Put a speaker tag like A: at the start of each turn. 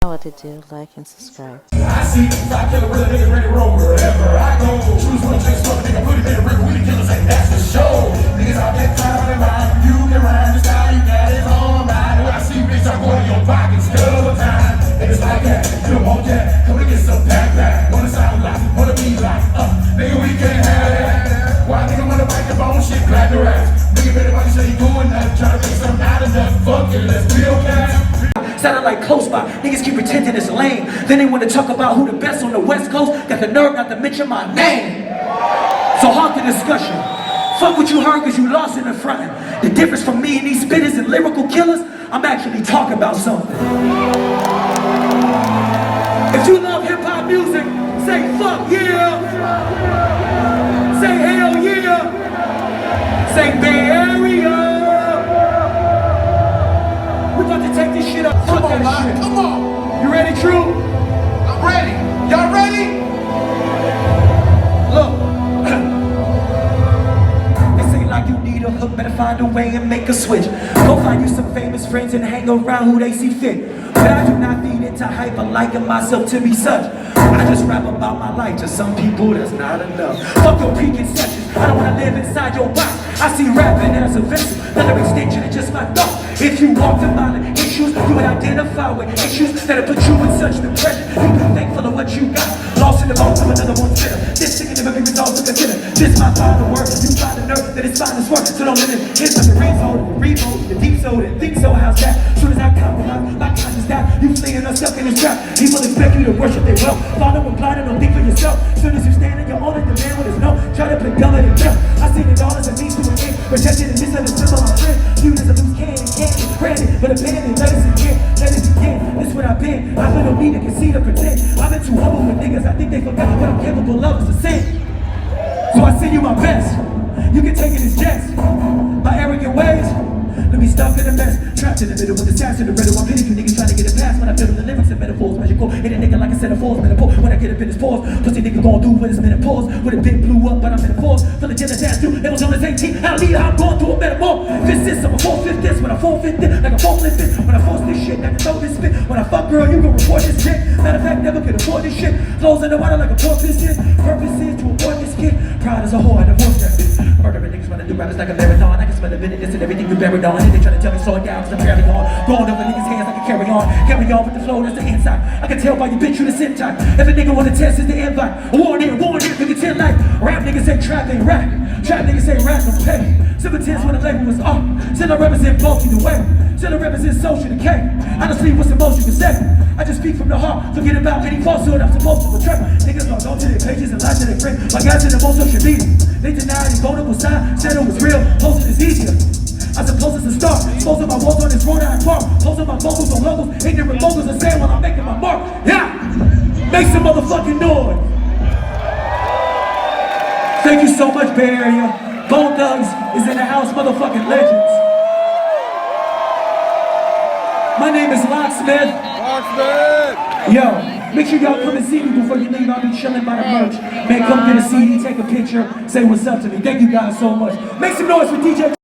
A: What to do, like and subscribe.
B: I see the five killer with a nigga ready to roll wherever I go. Choose one place, fuck a nigga, put it in the river, we the killers, and that's the show. Niggas out there trying to rhyme, you can rhyme, the style you got is on mine. When I see bitch, I'm going to your pockets, double time. And it's like that, you don't want that, come and get some back. Wanna sound like, wanna be like, nigga, we can't have that. Why nigga wanna bite the bone, shit, clap your ass. Nigga better watch you say you doing that, try to make something out of that, fuck it, let's be okay.
C: Sounded like close by. Niggas keep pretending it's lame. Then they want to talk about who the best on the West Coast. Got the nerve not to mention my name. So halt the discussion. Fuck what you heard cause you lost in the front. The difference from me and these spitters and lyrical killers, I'm actually talking about something. If you love hip hop music, say fuck yeah. Say hell yeah. Say Bay Area. Take this shit up.
B: Come on, man. Come on.
C: You ready, True?
B: I'm ready. Y'all ready?
C: Look. They say like you need a hook, better find a way and make a switch. Go find you some famous friends and hang around who they see fit. But I do not feed into hype or liking myself to be such. I just rap about my life. To some people, that's not enough. Fuck your preconceptions. I don't want to live inside your box. I see rapping as a vessel, not an extension of just my thoughts. If you walked in violent issues, you would identify with issues that have put you in such depression. You be thankful of what you got. Lost in the vault of another one's bitter. This thing can never be resolved to consider. This my final word. You find the nerve that it's finest work. So don't let it hit like the revolt, the deep soul, and think so. How's that? Soon as I compromise, my conscience down. You fleeing or stuck in this trap. People expect you to worship their wealth. Follow and blind and don't think for yourself. Soon as you stand in your own and demand what is no. Try to play dumber than death. I see the dollars and means to an end. Rejected and misunderstood by my friend. You as a loose cannon, can't be granted. But abandoned, let us again, let us begin. That's what I've been. I don't need to concede or pretend. I've been too humble with niggas. I think they forgot what I'm capable of is a sin. So I send you my best. You can take it as jest. My arrogant ways. Let me stop in a mess. Trapped in the middle with the sass in the riddle. I'm hitting you niggas trying to get it past. When I feel the lyrics and metaphors, magical. Hit a nigga like a set of fours, metaphor. When I get up in his paws, pussy nigga gon' do with his menopause. With a big blew up, but I'm in the force. Feel the jealous ass too. It was on his 18. I'll lead how I'm going through a metaphor. Fist this, I'm a 4-5 this. When I 4-5 this, like a 4-5 this. When I force this shit, like a throw this spit. When I fuck girl, you gon' report this shit. Matter of fact, never could afford this shit. Flows in the water like a porpoise is. Purpose is to avoid this kid. Pride is a whore, I divorce that bitch. Murdering niggas wanna do rappers like a marathon. I can smell the bitterness and everything you buried on. And they try to tell me slow it down cause I'm barely on. Going over niggas' hands, I can carry on. Carry on with the flow, that's the inside. I can tell by your bitch you the same type. If a nigga wanna test, it's the invite. Warn here, nigga 10 like. Rap niggas say trap, they rap. Trap niggas say rap, don't pay. 710s when the label was off. Still I represent both either way. Still I represent social decay. Honestly, what's the most you can say? I just speak from the heart. Forget about any falsehood I'm supposed to portray. Niggas log on to their pages and lie to their friends. My guys in the most social media. They deny any vulnerable side. Said it was real. Posting is easier. I suppose it's a start. Exposing my walls on this road I park. Posting my vocals on logos. Ignorant logos are saying while I'm making my mark. Yeah! Make some motherfucking noise. Thank you so much, Bay Area. Bone Thugs is in the house, motherfucking legends. My name is Locksmith. Yo, make sure y'all come and see me before you leave. I'll be chilling by the merch. Man, come get a CD, take a picture, say what's up to me. Thank you guys so much. Make some noise for DJ.